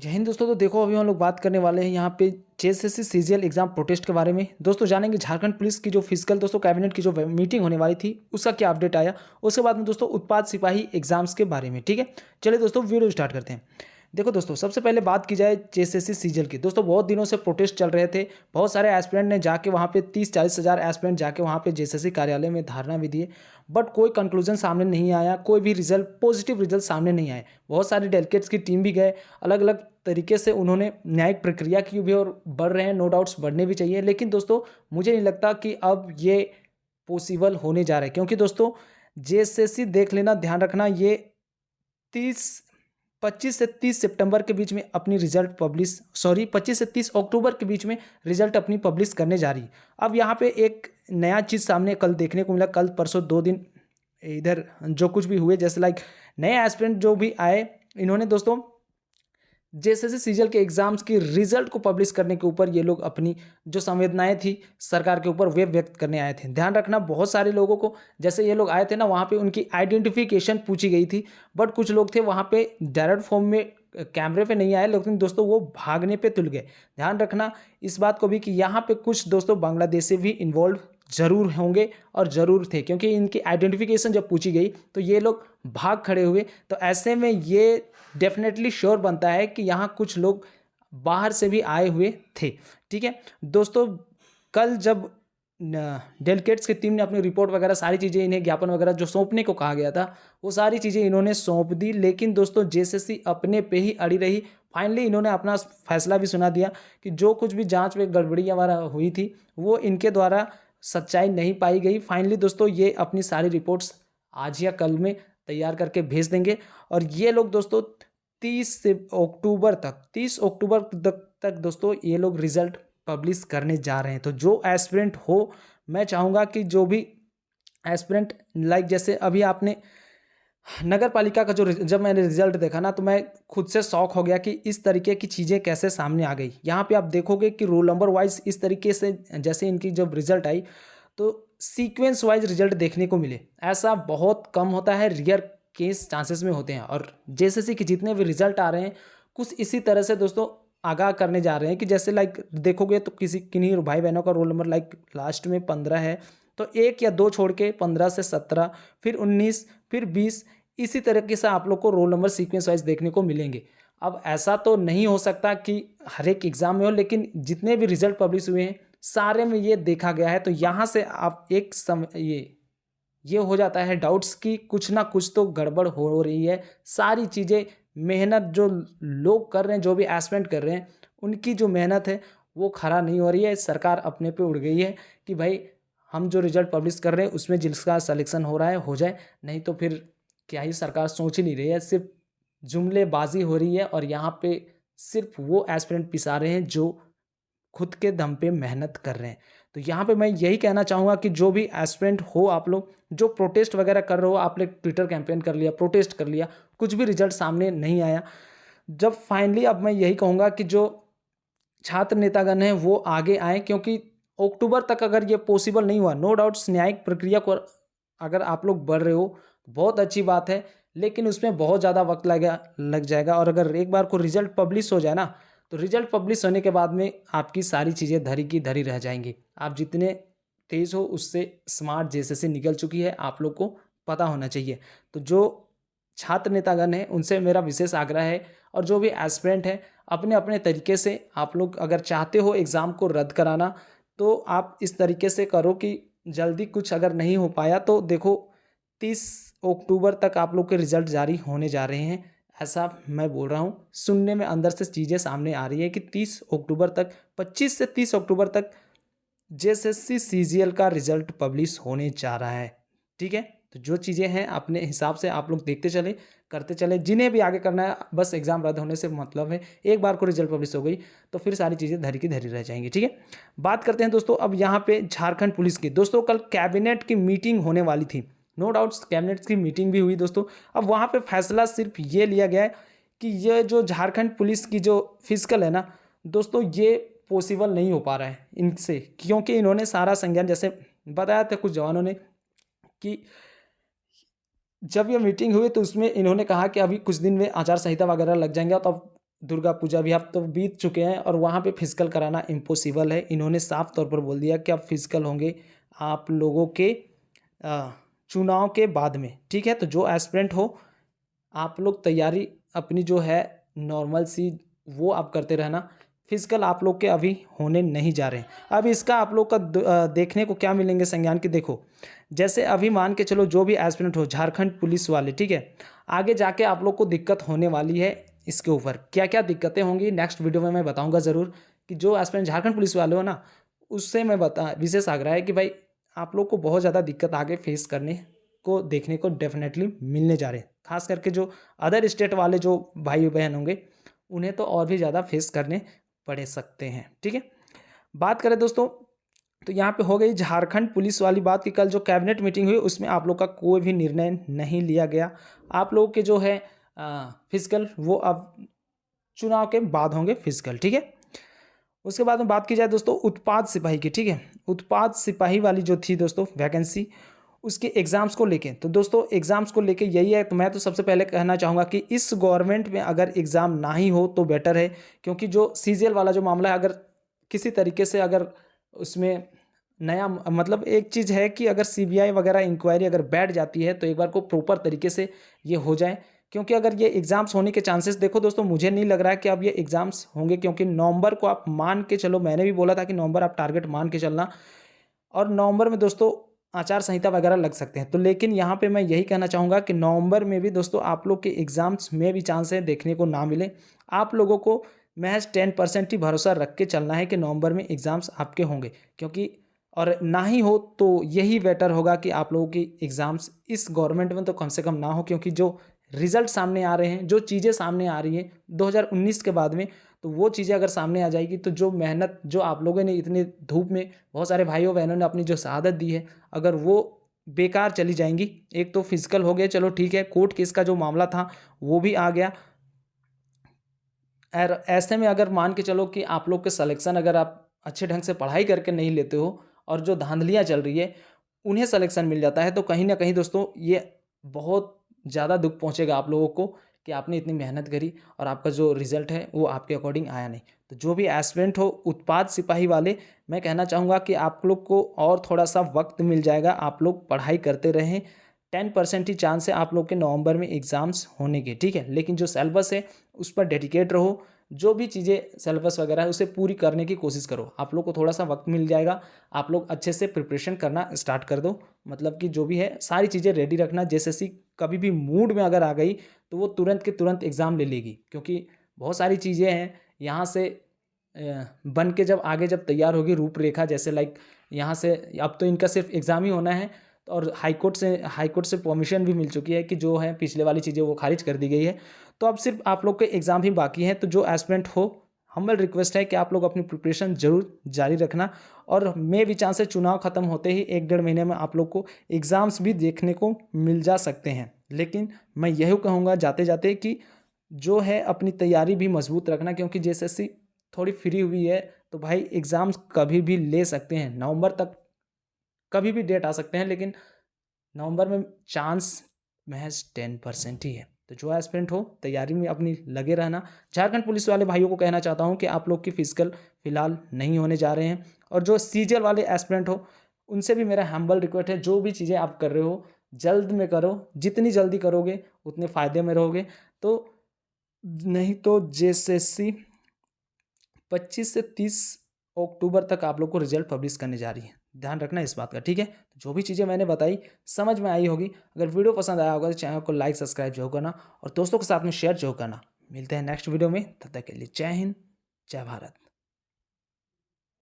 जय हिंद दोस्तों। तो देखो अभी हम लोग बात करने वाले हैं यहाँ पे जेएसएससी सीजीएल एग्जाम प्रोटेस्ट के बारे में। दोस्तों जानेंगे झारखंड पुलिस की जो फिजिकल दोस्तों कैबिनेट की जो मीटिंग होने वाली थी उसका क्या अपडेट आया। उसके बाद में दोस्तों उत्पाद सिपाही एग्जाम्स के बारे में। ठीक है, चलिए दोस्तों वीडियो स्टार्ट करते हैं। देखो दोस्तों, सबसे पहले बात की जाए जेएसएससी सीजीएल की। दोस्तों बहुत दिनों से प्रोटेस्ट चल रहे थे। बहुत सारे एस्पिरेंट ने जाके वहाँ पे 30-40 हज़ार एस्पिरेंट जाके वहाँ पे जेएसएससी कार्यालय में धरना भी दिए, बट कोई कंक्लूजन सामने नहीं आया, कोई भी रिजल्ट पॉजिटिव रिजल्ट सामने नहीं आए। बहुत सारे डेलीगेट्स की टीम भी गए, अलग अलग तरीके से उन्होंने न्यायिक प्रक्रिया की भी और बढ़ रहे हैं, नो डाउट्स बढ़ने भी चाहिए। लेकिन दोस्तों मुझे नहीं लगता कि अब ये पॉसिबल होने जा रहा है, क्योंकि दोस्तों जेएसएससी देख लेना, ध्यान रखना, ये 25 से 30 सितंबर के बीच में अपनी रिजल्ट 25 से 30 अक्टूबर के बीच में रिजल्ट अपनी पब्लिश करने जा रही। अब यहाँ पे एक नया चीज़ सामने कल देखने को मिला, कल परसों 2 दिन इधर जो कुछ भी हुए, जैसे लाइक नए एस्पिरेंट जो भी आए, इन्होंने दोस्तों जेएसएससी सीजीएल के एग्जाम्स की रिजल्ट को पब्लिश करने के ऊपर ये लोग अपनी जो संवेदनाएं थी सरकार के ऊपर वे व्यक्त करने आए थे। ध्यान रखना, बहुत सारे लोगों को, जैसे ये लोग आए थे ना, वहाँ पे उनकी आइडेंटिफिकेशन पूछी गई थी, बट कुछ लोग थे वहाँ पे डायरेक्ट फॉर्म में कैमरे पे नहीं आए, लेकिन दोस्तों वो भागने पे तुल गए। ध्यान रखना इस बात को भी कि यहाँ पे कुछ दोस्तों बांग्लादेशी भी इन्वॉल्व जरूर होंगे और ज़रूर थे, क्योंकि इनकी आइडेंटिफिकेशन जब पूछी गई तो ये लोग भाग खड़े हुए। तो ऐसे में ये डेफिनेटली श्योर बनता है कि यहाँ कुछ लोग बाहर से भी आए हुए थे। ठीक है दोस्तों, कल जब डेलीगेट्स की टीम ने अपनी रिपोर्ट वगैरह सारी चीज़ें, इन्हें ज्ञापन वगैरह जो सौंपने को कहा गया था, वो सारी चीज़ें इन्होंने सौंप दी। लेकिन दोस्तों जेएसएससी अपने पे ही अड़ी रही। फाइनली इन्होंने अपना फैसला भी सुना दिया कि जो कुछ भी जांच में गड़बड़ियाँ वगैरह हुई थी वो इनके द्वारा सच्चाई नहीं पाई गई। फाइनली दोस्तों ये अपनी सारी रिपोर्ट्स आज या कल में तैयार करके भेज देंगे, और ये लोग दोस्तों 30 अक्टूबर तक दोस्तों ये लोग रिजल्ट पब्लिश करने जा रहे हैं। तो जो एस्पिरेंट हो, मैं चाहूँगा कि जो भी एस्पिरेंट, लाइक जैसे अभी आपने नगर पालिका का जो जब मैंने रिजल्ट देखा ना, तो मैं खुद से शॉक हो गया कि इस तरीके की चीज़ें कैसे सामने आ गई। यहाँ पे आप देखोगे कि रोल नंबर वाइज इस तरीके से जैसे इनकी जब रिजल्ट आई तो सीक्वेंस वाइज रिजल्ट देखने को मिले। ऐसा बहुत कम होता है, रियर केस चांसेस में होते हैं। और जेएसएससी के जितने भी रिजल्ट आ रहे हैं कुछ इसी तरह से दोस्तों आगाह करने जा रहे हैं कि जैसे लाइक देखोगे तो किसी किन्हीं भाई बहनों का रोल नंबर लाइक लास्ट में 15 है, तो 1 या 2 छोड़ के 15 से 17, फिर 19, फिर 20, इसी तरीके से आप लोग को रोल नंबर सीक्वेंस वाइज देखने को मिलेंगे। अब ऐसा तो नहीं हो सकता कि हर एक एग्जाम में हो, लेकिन जितने भी रिजल्ट पब्लिश हुए हैं सारे में ये देखा गया है। तो यहाँ से आप एक ये हो जाता है डाउट्स कि कुछ ना कुछ तो गड़बड़ हो रही है। सारी चीज़ें, मेहनत जो लोग कर रहे हैं, जो भी एस्पिरेंट कर रहे हैं, उनकी जो मेहनत है वो खरा नहीं हो रही है। सरकार अपने पे उड़ गई है कि भाई हम जो रिजल्ट पब्लिश कर रहे हैं उसमें जिसका सिलेक्शन हो रहा है हो जाए, नहीं तो फिर क्या ही सरकार सोच ही नहीं रही है। सिर्फ जुमलेबाजी हो रही है, और यहाँ पे सिर्फ वो एस्पिरेंट पिसा रहे हैं जो खुद के दम पे मेहनत कर रहे हैं। तो यहाँ पे मैं यही कहना चाहूँगा कि जो भी एस्पिरेंट हो, आप लोग जो प्रोटेस्ट वगैरह कर रहे हो, आप लोग ट्विटर कैंपेन कर लिया, प्रोटेस्ट कर लिया, कुछ भी रिजल्ट सामने नहीं आया, जब फाइनली अब मैं यही कहूँगा कि जो छात्र नेतागण हैं वो आगे आए, क्योंकि अक्टूबर तक अगर ये पॉसिबल नहीं हुआ, नो डाउट्स न्यायिक प्रक्रिया को अगर आप लोग बढ़ रहे हो बहुत अच्छी बात है, लेकिन उसमें बहुत ज़्यादा वक्त लग जाएगा। और अगर एक बार को रिजल्ट पब्लिश हो जाए ना, तो रिजल्ट पब्लिश होने के बाद में आपकी सारी चीज़ें धरी की धरी रह जाएंगी। आप जितने तेज़ हो उससे स्मार्ट जेएसएससी निकल चुकी है, आप लोग को पता होना चाहिए। तो जो छात्र नेतागण हैं उनसे मेरा विशेष आग्रह है, और जो भी एस्पिरेंट है अपने अपने तरीके से, आप लोग अगर चाहते हो एग्ज़ाम को रद्द कराना तो आप इस तरीके से करो कि जल्दी कुछ अगर नहीं हो पाया तो देखो 30 अक्टूबर तक आप लोग के रिजल्ट जारी होने जा रहे हैं, ऐसा मैं बोल रहा हूँ। सुनने में अंदर से चीज़ें सामने आ रही है कि 30 अक्टूबर तक, 25 से 30 अक्टूबर तक जेएसएससी सीजीएल का रिजल्ट पब्लिश होने जा रहा है। ठीक है, तो जो चीज़ें हैं अपने हिसाब से आप लोग देखते चले, करते चले, जिन्हें भी आगे करना है, बस एग्ज़ाम रद्द होने से मतलब है। एक बार को रिजल्ट पब्लिश हो गई तो फिर सारी चीज़ें धरी की धरी रह जाएंगी। ठीक है, बात करते हैं दोस्तों अब यहाँ पे झारखंड पुलिस की। दोस्तों कल कैबिनेट की मीटिंग होने वाली थी, नो डाउट्स कैबिनेट की मीटिंग भी हुई दोस्तों। अब वहाँ पे फैसला सिर्फ ये लिया गया है कि ये जो झारखंड पुलिस की जो फिजिकल है ना दोस्तों, ये पॉसिबल नहीं हो पा रहा है इनसे, क्योंकि इन्होंने सारा संज्ञान, जैसे बताया था कुछ जवानों ने कि जब ये मीटिंग हुई तो उसमें इन्होंने कहा कि अभी कुछ दिन में आचार संहिता वगैरह लग जाएंगे, तो अब दुर्गा पूजा भी अब तो बीत चुके हैं और वहाँ पे फिजिकल कराना इम्पॉसिबल है। इन्होंने साफ तौर पर बोल दिया कि अब फिजिकल होंगे आप लोगों के चुनाव के बाद में, ठीक है। तो जो एस्पिरेंट हो आप लोग तैयारी अपनी जो है नॉर्मल सी वो आप करते रहना। फिजिकल आप लोग के अभी होने नहीं जा रहे हैं। अब इसका आप लोग का देखने को क्या मिलेंगे संज्ञान की, देखो जैसे अभी मान के चलो जो भी एस्पिरेंट हो झारखंड पुलिस वाले, ठीक है, आगे जाके आप लोग को दिक्कत होने वाली है। इसके ऊपर क्या क्या दिक्कतें होंगी नेक्स्ट वीडियो में मैं बताऊंगा ज़रूर, कि जो एस्पिरेंट झारखंड पुलिस वाले हो ना, उससे मैं विशेष आग्रह है कि भाई आप लोग को बहुत ज़्यादा दिक्कत आगे फेस करने को देखने को डेफिनेटली मिलने जा रहे हैं। खास करके जो अदर स्टेट वाले जो भाई बहन होंगे उन्हें तो और भी ज़्यादा फेस करने पड़ सकते हैं, ठीक है। बात करें दोस्तों तो यहाँ पे हो गई झारखंड पुलिस वाली बात की कल जो कैबिनेट मीटिंग हुई उसमें आप लोग का कोई भी निर्णय नहीं लिया गया। आप लोग के जो है फिजिकल वो अब चुनाव के बाद होंगे फिजिकल, ठीक है। उसके बाद में बात की जाए दोस्तों उत्पाद सिपाही की, ठीक है, उत्पाद सिपाही वाली जो थी दोस्तों वैकेंसी, उसके एग्ज़ाम्स को लेके, तो दोस्तों एग्ज़ाम्स को लेके यही है। तो मैं तो सबसे पहले कहना चाहूँगा कि इस गवर्नमेंट में अगर एग्ज़ाम ना ही हो तो बेटर है, क्योंकि जो सीजीएल वाला जो मामला है अगर किसी तरीके से अगर उसमें नया मतलब एक चीज़ है कि अगर सीबीआई वगैरह इंक्वायरी अगर बैठ जाती है तो एक बार को प्रॉपर तरीके से ये हो जाए, क्योंकि अगर ये एग्ज़ाम्स होने के चांसेस देखो दोस्तों मुझे नहीं लग रहा है कि अब ये एग्ज़ाम्स होंगे, क्योंकि नवंबर को आप मान के चलो, मैंने भी बोला था कि नवंबर आप टारगेट मान के चलना, और नवंबर में दोस्तों आचार संहिता वगैरह लग सकते हैं। तो लेकिन यहाँ पे मैं यही कहना चाहूँगा कि नवंबर में भी दोस्तों आप लोग के एग्ज़ाम्स में भी चांस है देखने को ना मिले। आप लोगों को महज 10% ही भरोसा रख के चलना है कि नवंबर में एग्ज़ाम्स आपके होंगे, क्योंकि और ना ही हो तो यही बेटर होगा कि आप लोगों की एग्ज़ाम्स इस गवर्नमेंट में तो कम से कम ना हो, क्योंकि जो रिज़ल्ट सामने आ रहे हैं, जो चीज़ें सामने आ रही हैं 2019 के बाद में, तो वो चीज़ें अगर सामने आ जाएगी तो जो मेहनत जो आप लोगों ने इतने धूप में बहुत सारे भाइयों बहनों ने अपनी जो शहादत दी है अगर वो बेकार चली जाएंगी। एक तो फिजिकल हो गया, चलो ठीक है, कोर्ट केस का जो मामला था वो भी आ गया, और ऐसे में अगर मान के चलो कि आप लोग के सिलेक्शन अगर आप अच्छे ढंग से पढ़ाई करके नहीं लेते हो और जो धांधलियाँ चल रही है उन्हें सिलेक्शन मिल जाता है, तो कहीं ना कहीं दोस्तों ये बहुत ज़्यादा दुख पहुंचेगा आप लोगों को कि आपने इतनी मेहनत करी और आपका जो रिजल्ट है वो आपके अकॉर्डिंग आया नहीं। तो जो भी एस्पिरेंट हो उत्पाद सिपाही वाले, मैं कहना चाहूँगा कि आप लोग को और थोड़ा सा वक्त मिल जाएगा, आप लोग पढ़ाई करते रहें। 10% ही चांस है आप लोग के नवंबर में एग्ज़ाम्स होने के, ठीक है। लेकिन जो सिलेबस है उस पर डेडिकेट रहो, जो भी चीज़ें सिलेबस वगैरह है उसे पूरी करने की कोशिश करो। आप लोग को थोड़ा सा वक्त मिल जाएगा, आप लोग अच्छे से प्रिपरेशन करना स्टार्ट कर दो, मतलब कि जो भी है सारी चीज़ें रेडी रखना। जैसे कभी भी मूड में अगर आ गई तो वो तुरंत के तुरंत एग्ज़ाम ले लेगी, क्योंकि बहुत सारी चीज़ें हैं यहाँ से बन के जब आगे जब तैयार होगी रूपरेखा, जैसे लाइक यहाँ से अब तो इनका सिर्फ एग्ज़ाम ही होना है, और हाईकोर्ट से परमिशन भी मिल चुकी है कि जो है पिछले वाली चीज़ें वो खारिज कर दी गई है। तो अब सिर्फ आप लोग के एग्ज़ाम ही बाकी हैं। तो जो एस्पिरेंट हो, हम्बल रिक्वेस्ट है कि आप लोग अपनी प्रिपरेशन जरूर जारी रखना, और मे भी चांस है चुनाव खत्म होते ही 1-1.5 महीने में आप लोग को एग्ज़ाम्स भी देखने को मिल जा सकते हैं। लेकिन मैं यही कहूँगा जाते जाते कि जो है अपनी तैयारी भी मजबूत रखना, क्योंकि जेएसएससी थोड़ी फ्री हुई है तो भाई एग्ज़ाम्स कभी भी ले सकते हैं, नवंबर तक कभी भी डेट आ सकते हैं, लेकिन नवंबर में चांस महज 10% ही है। तो जो एस्पिरेंट हो तैयारी में अपनी लगे रहना। झारखंड पुलिस वाले भाइयों को कहना चाहता हूँ कि आप लोग की फिजिकल फिलहाल नहीं होने जा रहे हैं, और जो सीजीएल वाले एस्पिरेंट हो उनसे भी मेरा हम्बल रिक्वेस्ट है, जो भी चीज़ें आप कर रहे हो जल्द में करो, जितनी जल्दी करोगे उतने फ़ायदे में रहोगे। तो नहीं तो जेएसएससी 25 से 30 अक्टूबर तक आप लोग को रिजल्ट पब्लिश करने जा रही है, ध्यान रखना इस बात का, ठीक है। तो जो भी चीज़ें मैंने बताई समझ में आई होगी। अगर वीडियो पसंद आया होगा तो चैनल को लाइक सब्सक्राइब जरूर करना और दोस्तों के साथ में शेयर जरूर करना। मिलते हैं नेक्स्ट वीडियो में, तब तक के लिए जय हिंद, जय भारत।